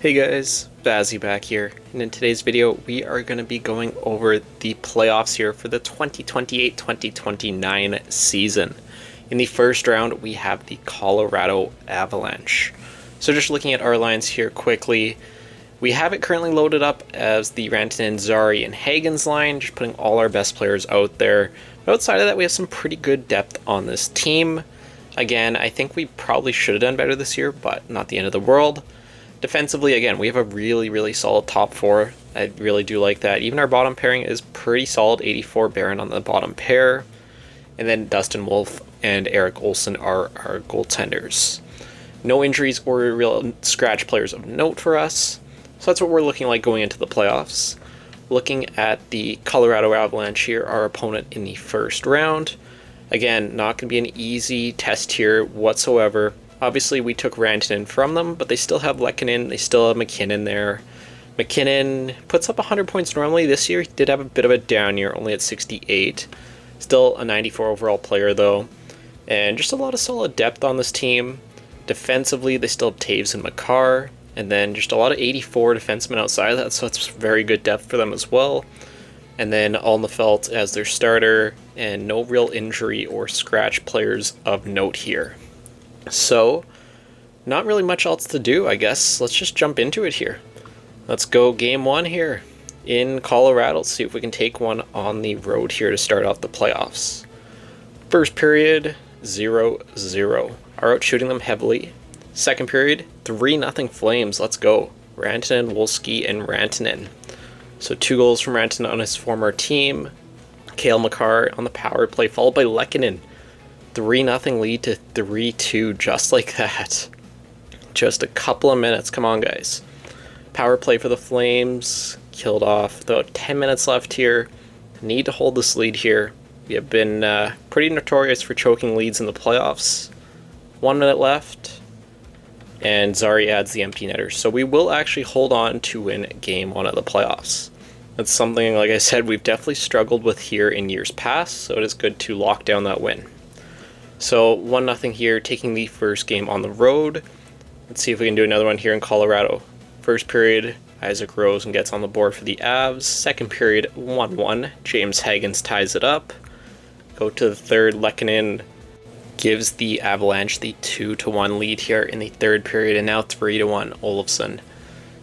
Hey guys, Bazzy back here, and in today's video we are going to be going over the playoffs here for the 2028-2029 season. In the first round we have the Colorado Avalanche. So just looking at our lines here quickly, we have it currently loaded up as the Rantanen, Zari, and Hagen's line, just putting all our best players out there. But outside of that, we have some pretty good depth on this team. Again, I think we probably should have done better this year, but not the end of the world. Defensively, again, we have a really solid top four. I really do like that. Even our bottom pairing is pretty solid. 84 Barron on the bottom pair. And then Dustin Wolf and Eric Olson are our goaltenders. No injuries or real scratch players of note for us. So that's what we're looking like going into the playoffs. Looking at the Colorado Avalanche here, our opponent in the first round. Again, not going to be an easy test here whatsoever. Obviously, we took Rantanen from them, but they still have Lehkonen, they still have McKinnon there. McKinnon puts up 100 points normally. This year, he did have a bit of a down year, only at 68. Still a 94 overall player, though. And just a lot of solid depth on this team. Defensively, they still have Taves and Makar. And then just a lot of 84 defensemen outside of that, so it's very good depth for them as well. And then Alnefelt as their starter, and no real injury or scratch players of note here. So, not really much else to do, I guess. Let's just jump into it here. Let's go game one here in Colorado. Let's see if we can take one on the road here to start off the playoffs. First period, 0-0. Are out shooting them heavily. Second period, 3-0 Flames. Let's go. Rantanen, Wolski, and Rantanen. So 2 goals from Rantanen on his former team. Cale Makar on the power play, followed by Lehkonen. 3-0 lead to 3-2, just like that. Just a couple of minutes. Come on, guys. Power play for the Flames. Killed off. About 10 minutes left here. Need to hold this lead here. We have been pretty notorious for choking leads in the playoffs. 1 minute left. And Zari adds the empty netter. So we will actually hold on to win game one of the playoffs. That's something, like I said, we've definitely struggled with here in years past. So it is good to lock down that win. So 1-0 here, taking the first game on the road. Let's see if we can do another one here in Colorado. First period, Isaac Rosen gets on the board for the Avs. Second period, 1-1. James Hagens ties it up. Go to the third, Lehkonen gives the Avalanche the 2-1 lead here in the third period, and now 3-1 Olofsson.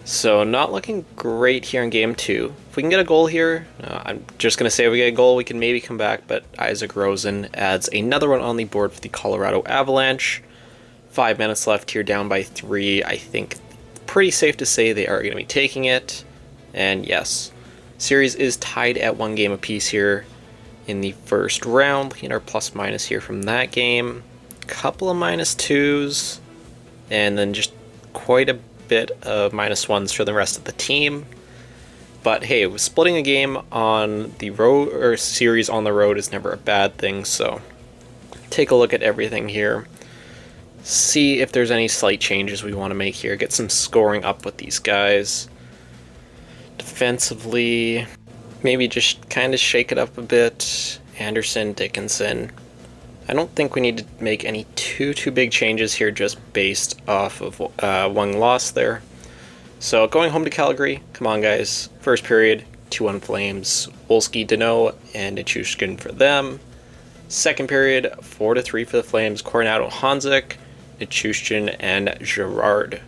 So not looking great here in game two. If we can get a goal here, I'm just going to say if we get a goal, we can maybe come back, but Isaac Rosen adds another one on the board for the Colorado Avalanche. 5 minutes left here, down by 3. I think pretty safe to say they are going to be taking it. And yes, series is tied at 1 game apiece here in the first round. Looking at our plus minus here from that game. Couple of -2s, and then just quite a bit of -1s for the rest of the team. But hey, splitting a game on the road or series on the road is never a bad thing, so take a look at everything here. See if there's any slight changes we want to make here. Get some scoring up with these guys. Defensively, maybe just kind of shake it up a bit. Anderson, Dickinson. I don't think we need to make any too big changes here just based off of one loss there. So going home to Calgary, come on guys. First period, 2-1 Flames. Wolski, Danault, and Nichushkin for them. Second period, 4-3 for the Flames. Coronado, Hanzik, Nichushkin, and Girard.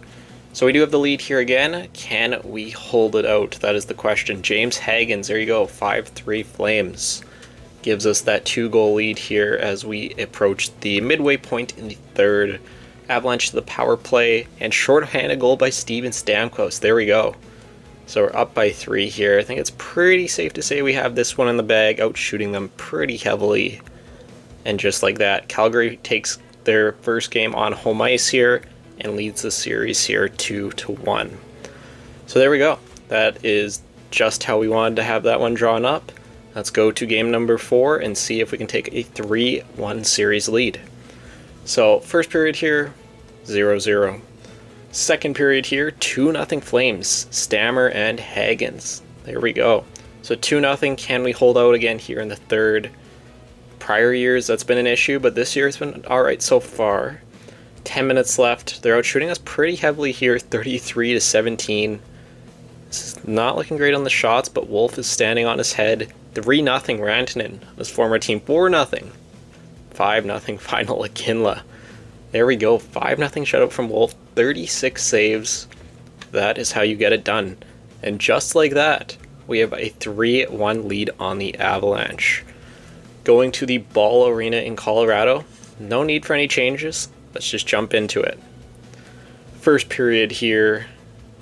So we do have the lead here again. Can we hold it out? That is the question. James Hagens, there you go, 5-3 Flames. Gives us that 2-goal lead here as we approach the midway point in the third. Avalanche to the power play, and shorthanded goal by Steven Stamkos. There we go. So we're up by 3 here. I think it's pretty safe to say we have this one in the bag, out shooting them pretty heavily. And just like that, Calgary takes their first game on home ice here and leads the series here 2-1. So there we go. That is just how we wanted to have that one drawn up. Let's go to game number 4 and see if we can take a 3-1 series lead. So first period here, 0-0. Second period here, 2-0 Flames. Stammer and Hagens. There we go. So 2-0. Can we hold out again here in the third? Prior years, that's been an issue, but this year it's been alright so far. 10 minutes left. They're out shooting us pretty heavily here, 33-17. This is not looking great on the shots, but Wolf is standing on his head. 3-0 Rantanen, his former team. 4-0. 5-0 final Iginla. There we go, 5-0 shutout from Wolf, 36 saves. That is how you get it done. And just like that, we have a 3-1 lead on the Avalanche. Going to the Ball Arena in Colorado. No need for any changes. Let's just jump into it. First period here,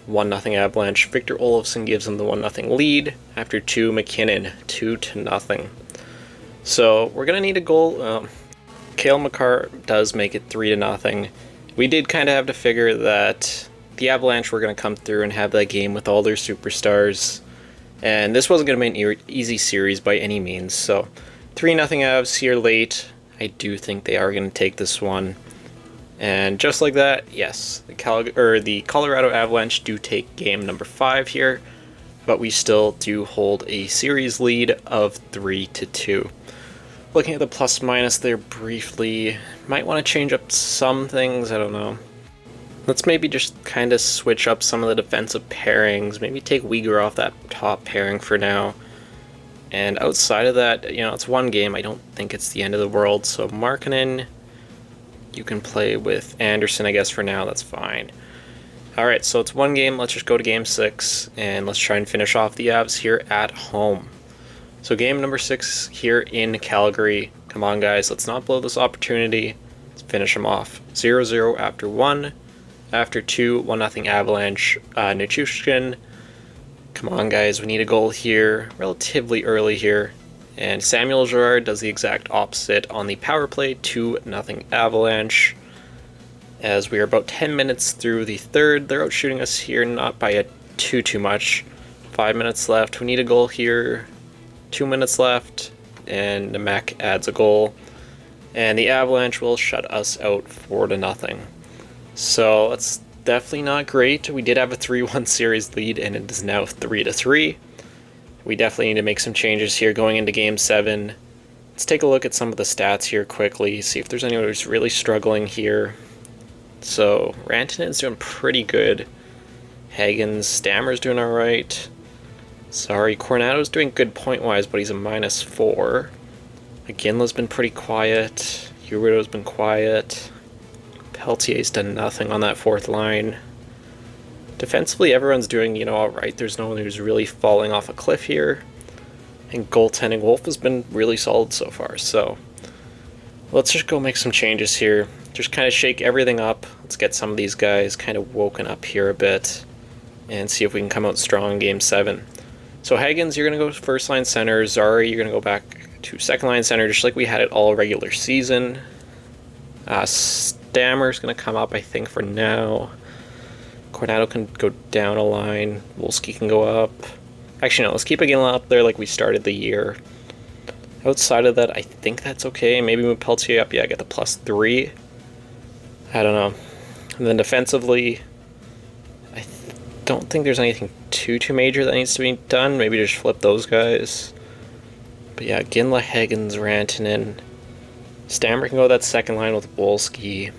1-0 Avalanche. Victor Olofsson gives them the 1-0 lead. After 2, McKinnon, 2-0. So we're going to need a goal. Cale Makar does make it 3-0. We did kind of have to figure that the Avalanche were going to come through and have that game with all their superstars. And this wasn't going to be an easy series by any means. So 3-0 Avs here late. I do think they are going to take this one. And just like that, yes, the Colorado Avalanche do take game number 5 here. But we still do hold a series lead of 3-2. Looking at the plus minus there briefly, might want to change up some things, I don't know. Let's maybe just kind of switch up some of the defensive pairings, maybe take Uyghur off that top pairing for now. And outside of that, you know, it's one game, I don't think it's the end of the world, so Markkanen, you can play with Anderson, I guess, for now, that's fine. Alright, so it's one game, let's just go to game 6, and let's try and finish off the Avs here at home. So game number 6 here in Calgary. Come on, guys, let's not blow this opportunity. Let's finish them off. 0-0 after 1. After 2, 1-0 Avalanche. Nichushkin. Come on, guys, we need a goal here relatively early here. And Samuel Girard does the exact opposite on the power play. 2-0 Avalanche. As we are about 10 minutes through the third, they're out shooting us here, not by a too much. 5 minutes left. We need a goal here. 2 minutes left, and the Mac adds a goal, and the Avalanche will shut us out 4-0. So that's definitely not great. We did have a 3-1 series lead, and it is now 3-3. We definitely need to make some changes here going into Game 7. Let's take a look at some of the stats here quickly, see if there's anyone who's really struggling here. So Rantanen's doing pretty good. Hagen's, Stammer's doing alright. Sorry, Coronato's doing good point-wise, but he's a -4. Iginla's been pretty quiet. Huberto's been quiet. Peltier's done nothing on that fourth line. Defensively, everyone's doing, you know, alright. There's no one who's really falling off a cliff here. And goaltending, Wolf has been really solid so far, so let's just go make some changes here. Just kind of shake everything up. Let's get some of these guys kind of woken up here a bit and see if we can come out strong in Game 7. So Hagens, you're going to go first line center. Zari, you're going to go back to second line center, just like we had it all regular season. Stammer's going to come up, I think, for now. Coronado can go down a line. Wolski can go up. Actually, no, let's keep Iginla up there like we started the year. Outside of that, I think that's okay. Maybe move Peltier up. Yeah, get the +3. I don't know. And then defensively, I don't think there's anything too major that needs to be done. Maybe just flip those guys. But yeah, Ginla, Hagens, Rantanen. Stammer can go that second line with Wolski.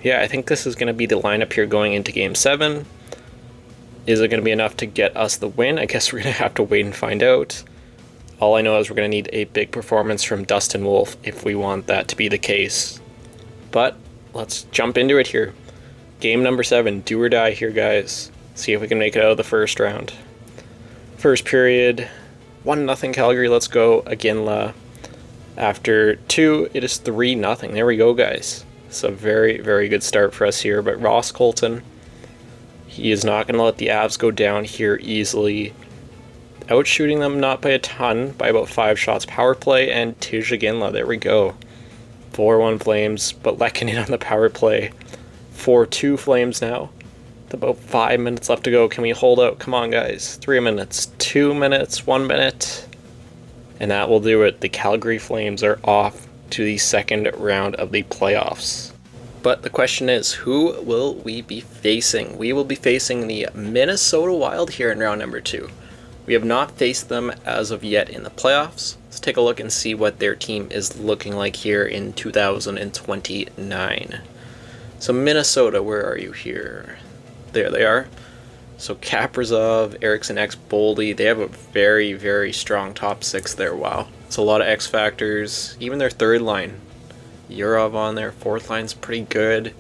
Yeah, I think this is going to be the lineup here going into Game 7. Is it going to be enough to get us the win? I guess we're going to have to wait and find out. All I know is we're going to need a big performance from Dustin Wolf if we want that to be the case. But let's jump into it here. Game number 7, do or die here, guys. See if we can make it out of the first round. First period, 1-0 Calgary, let's go. Iginla. After 2, it is 3-0. There we go, guys. It's a very, very good start for us here. But Ross Colton, he is not going to let the Avs go down here easily. Outshooting them, not by a ton, by about 5 shots power play, and Tij Iginla, there we go. 4-1 Flames, but Lehkonen on the power play. 4-2 Flames now. With about 5 minutes left to go. Can we hold out? Come on, guys. 3 minutes, 2 minutes, 1 minute. And that will do it. The Calgary Flames are off to the second round of the playoffs. But the question is, who will we be facing? We will be facing the Minnesota Wild here in round number 2. We have not faced them as of yet in the playoffs. Let's take a look and see what their team is looking like here in 2029. So Minnesota, where are you here? There they are. So Kaprizov, Eriksson, X, Boldy, they have a very, very strong top 6 there. Wow. It's a lot of X factors. Even their third line. Yurov on there. Fourth line's pretty good.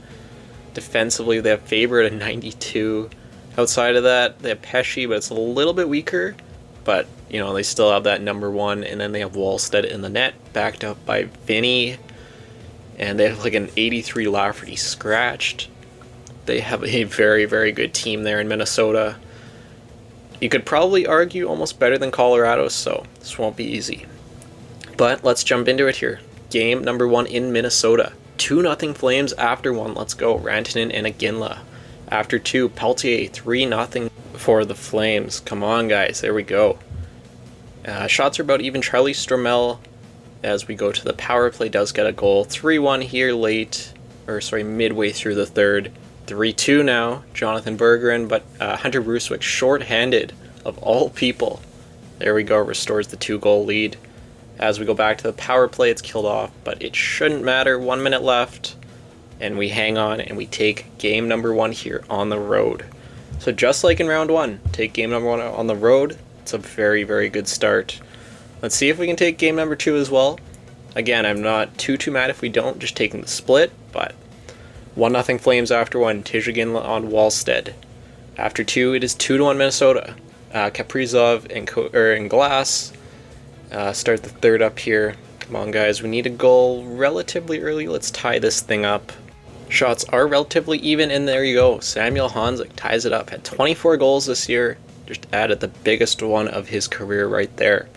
Defensively, they have Faber at a 92. Outside of that, they have Pesci, but it's a little bit weaker. But, you know, they still have that number 1. And then they have Wallstead in the net, backed up by Vinny. And they have like an 83 Lafferty scratched. They have a very, very good team there in Minnesota. You could probably argue almost better than Colorado, so this won't be easy. But let's jump into it here. Game number 1 in Minnesota. 2-0 Flames after 1. Let's go. Rantanen and Iginla. After 2, Peltier. 3-0 for the Flames. Come on, guys. There we go. Shots are about even. Charlie Stromel, as we go to the power play, does get a goal. 3-1 here midway through the third. 3-2 now, Jonathan Bergeron, but Hunter Brunswick short-handed, of all people. There we go, restores the 2-goal lead. As we go back to the power play, it's killed off, but it shouldn't matter. 1 minute left, and we hang on, and we take game number 1 here on the road. So just like in round 1, take game number 1 on the road. It's a very, very good start. Let's see if we can take game number 2 as well. Again, I'm not too mad if we don't, just taking the split, but 1-0 Flames after 1. Tijagin on Wallstead. After 2, it is 2-1 Minnesota. Kaprizov and Glass start the third up here. Come on, guys. We need a goal relatively early. Let's tie this thing up. Shots are relatively even, and there you go. Samuel Honzek ties it up. Had 24 goals this year. Just added the biggest one of his career right there.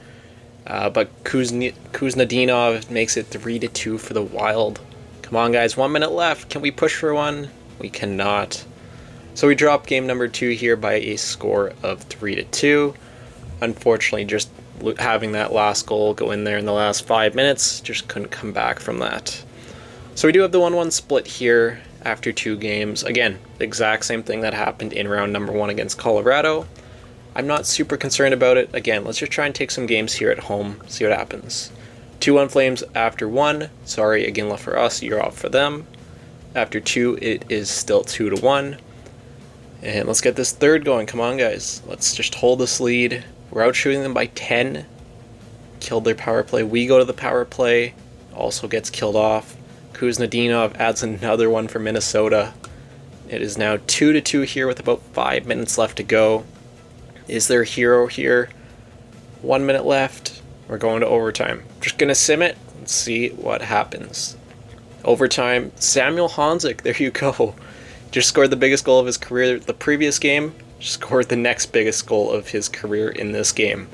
But Kuznetsov makes it 3-2 for the Wild. Come on, guys. 1 minute left. Can we push for one? We cannot. So we drop game number 2 here by a score of 3-2. Unfortunately, just having that last goal go in there in the last 5 minutes, just couldn't come back from that. So we do have the 1-1 split here after 2 games. Again, the exact same thing that happened in round number 1 against Colorado. I'm not super concerned about it. Again, let's just try and take some games here at home, see what happens. 2-1 Flames after 1. Sorry, Iginla for us, you're off for them. After 2, it is still 2-1. And let's get this third going. Come on, guys. Let's just hold this lead. We're out shooting them by 10. Killed their power play. We go to the power play. Also gets killed off. Kuznetsov adds another one for Minnesota. It is now 2-2 here with about 5 minutes left to go. Is there a hero here? 1 minute left. We're going to overtime. Just going to sim it and see what happens. Overtime. Samuel Honzek, there you go. Just scored the biggest goal of his career the previous game. Scored the next biggest goal of his career in this game.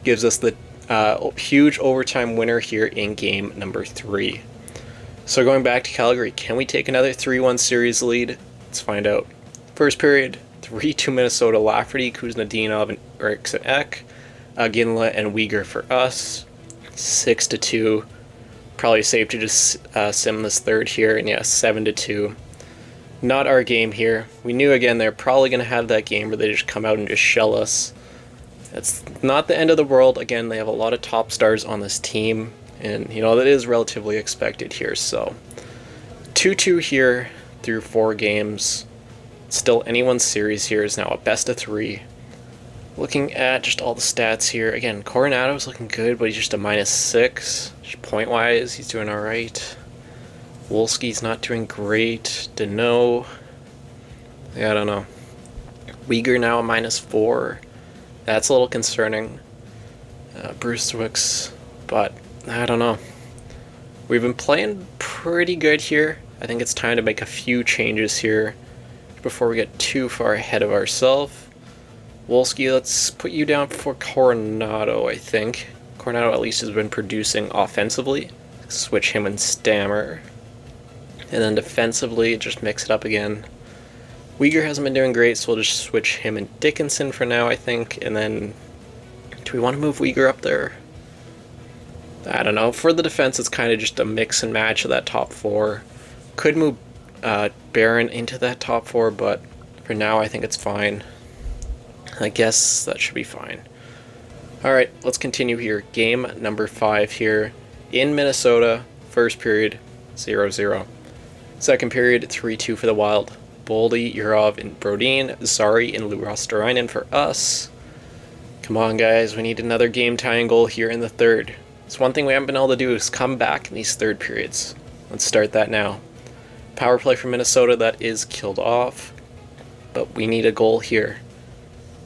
Gives us the huge overtime winner here in game number 3. So going back to Calgary, can we take another 3-1 series lead? Let's find out. First period, 3-2 Minnesota. Lafferty, Kuznetsov, and Eriksson Ek. Ginla and Uyghur for us. 6-2. Probably safe to just sim this third here. And yeah, 7-2. Not our game here. We knew, again, they're probably going to have that game where they just come out and just shell us. That's not the end of the world. Again, they have a lot of top stars on this team. And, you know, that is relatively expected here. So 2-2 here through 4 games. Still, anyone's series here is now a best of 3. Looking at just all the stats here, again, Coronado's looking good, but he's just a -6. Just point-wise, he's doing all right. Wolski's not doing great. Deneau, yeah, I don't know. Uyghur now a -4. That's a little concerning. Brunswick's, but I don't know. We've been playing pretty good here. I think it's time to make a few changes here before we get too far ahead of ourselves. Wolski, let's put you down for Coronado, I think. Coronado at least has been producing offensively. Switch him and Stammer. And then defensively, just mix it up again. Uyghur hasn't been doing great, so we'll just switch him and Dickinson for now, I think. And then, do we want to move Uyghur up there? I don't know. For the defense, it's kind of just a mix and match of that top 4. Could move Barron into that top 4, but for now, I think it's fine. I guess that should be fine. Alright, let's continue here. Game number 5 here in Minnesota. First period, 0-0. Second period, 3-2 for the Wild. Boldy, Urov, and Brodin, Zari, and Luosterainen for us. Come on, guys, we need another game-tying goal here in the third. It's one thing we haven't been able to do is come back in these third periods. Let's start that now. Power play for Minnesota, that is killed off. But we need a goal here.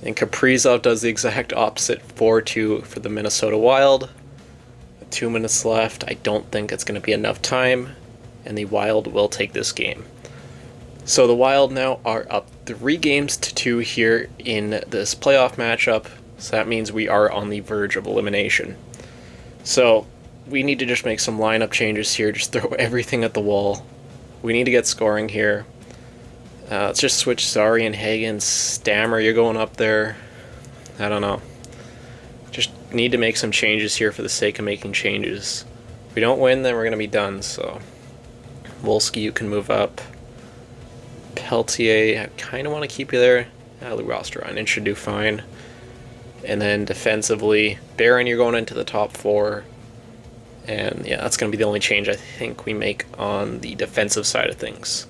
And Kaprizov does the exact opposite, 4-2 for the Minnesota Wild. 2 minutes left. I don't think it's going to be enough time, and the Wild will take this game. So the Wild now are up 3-2 here in this playoff matchup, so that means we are on the verge of elimination. So we need to just make some lineup changes here, just throw everything at the wall. We need to get scoring here. Let's just switch Zari and Hagen. Stammer, you're going up there. I don't know. Just need to make some changes here for the sake of making changes. If we don't win, then we're going to be done. So Wolski, you can move up. Peltier, I kind of want to keep you there. Lou Rosterainen should do fine. And then defensively, Barron, you're going into the top 4. And yeah, that's going to be the only change I think we make on the defensive side of things.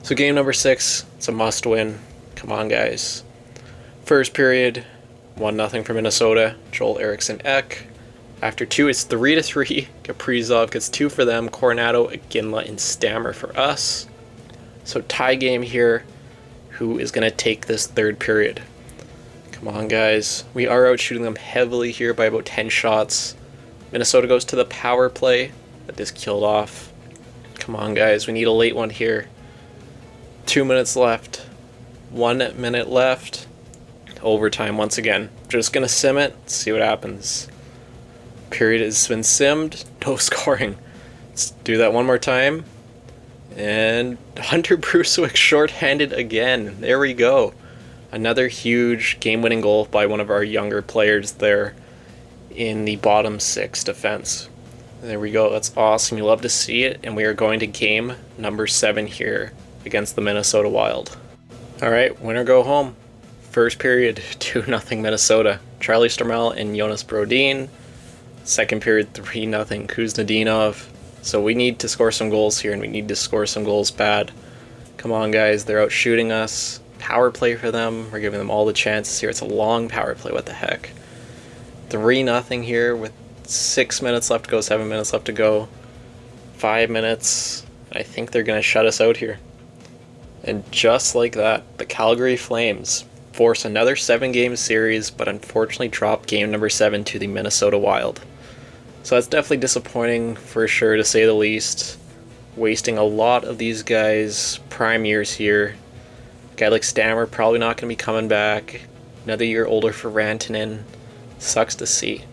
So game number 6, it's a must win. Come on, guys. First period, 1-0 for Minnesota. Joel Eriksson Ek. After 2, it's 3-3. Kaprizov gets 2 for them. Coronado, Iginla, and Stammer for us. So tie game here. Who is going to take this third period? Come on, guys. We are out shooting them heavily here by about 10 shots. Minnesota goes to the power play, but this killed off. Come on, guys. We need a late one here. 2 minutes left. 1 minute left. Overtime once again. Just going to sim it. See what happens. Period has been simmed. No scoring. Let's do that one more time. And Hunter Brucewick shorthanded again. There we go. Another huge game-winning goal by one of our younger players there in the bottom 6 defense. There we go. That's awesome. You love to see it. And we are going to game number 7 here against the Minnesota Wild. All right, winner go home. First period, 2-0 Minnesota. Charlie Stormell and Jonas Brodin. Second period, 3-0 Kuznetsov. So we need to score some goals here, and we need to score some goals bad. Come on, guys. They're out shooting us. Power play for them. We're giving them all the chances here. It's a long power play. What the heck? 3-0 here with 6 minutes left to go, 7 minutes left to go. 5 minutes. I think they're going to shut us out here. And just like that, the Calgary Flames force another 7-game series, but unfortunately drop game number 7 to the Minnesota Wild. So that's definitely disappointing for sure, to say the least. Wasting a lot of these guys' prime years here. A guy like Stammer probably not going to be coming back. Another year older for Rantanen. Sucks to see.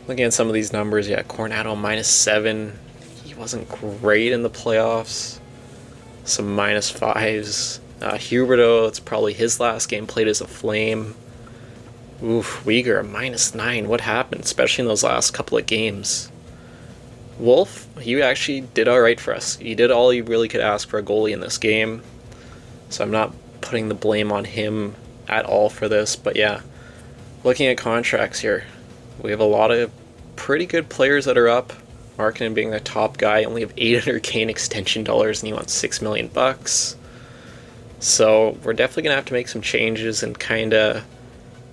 Looking at some of these numbers, yeah, Coronado -7. He wasn't great in the playoffs. Some -5s. Huberto, it's probably his last game played as a Flame. Oof, Uyghur, a -9. What happened, especially in those last couple of games? Wolf, he actually did alright for us. He did all you really could ask for a goalie in this game. So I'm not putting the blame on him at all for this. But yeah, looking at contracts here, we have a lot of pretty good players that are up. Markkanen being the top guy, only have $800K in extension dollars, and he wants $6 million bucks. So we're definitely going to have to make some changes and kind of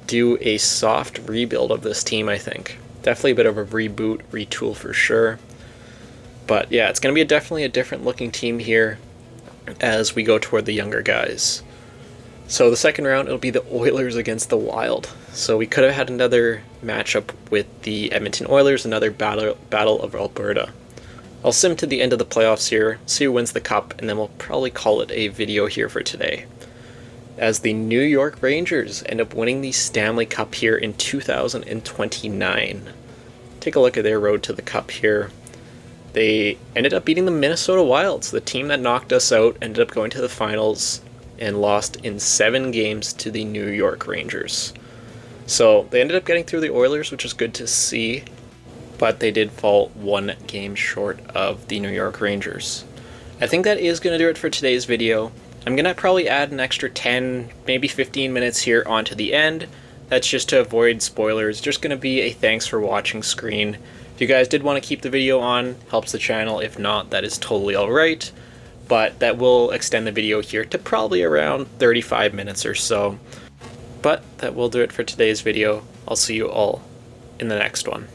do a soft rebuild of this team, I think. Definitely a bit of a reboot, retool for sure. But yeah, it's going to be definitely a different looking team here as we go toward the younger guys. So the second round, it'll be the Oilers against the Wild. So we could have had another matchup with the Edmonton Oilers, another battle of Alberta. I'll sim to the end of the playoffs here, see who wins the cup, and then we'll probably call it a video here for today. As the New York Rangers end up winning the Stanley Cup here in 2029. Take a look at their road to the cup here. They ended up beating the Minnesota Wilds. The team that knocked us out ended up going to the finals and lost in 7 games to the New York Rangers. So they ended up getting through the Oilers, which is good to see, but they did fall 1 game short of the New York Rangers. I think that is going to do it for today's video. I'm going to probably add an extra 10, maybe 15 minutes here onto the end. That's just to avoid spoilers. Just going to be a thanks for watching screen. If you guys did want to keep the video on, helps the channel. If not, that is totally alright. but that will extend the video here to probably around 35 minutes or so. But that will do it for today's video. I'll see you all in the next one.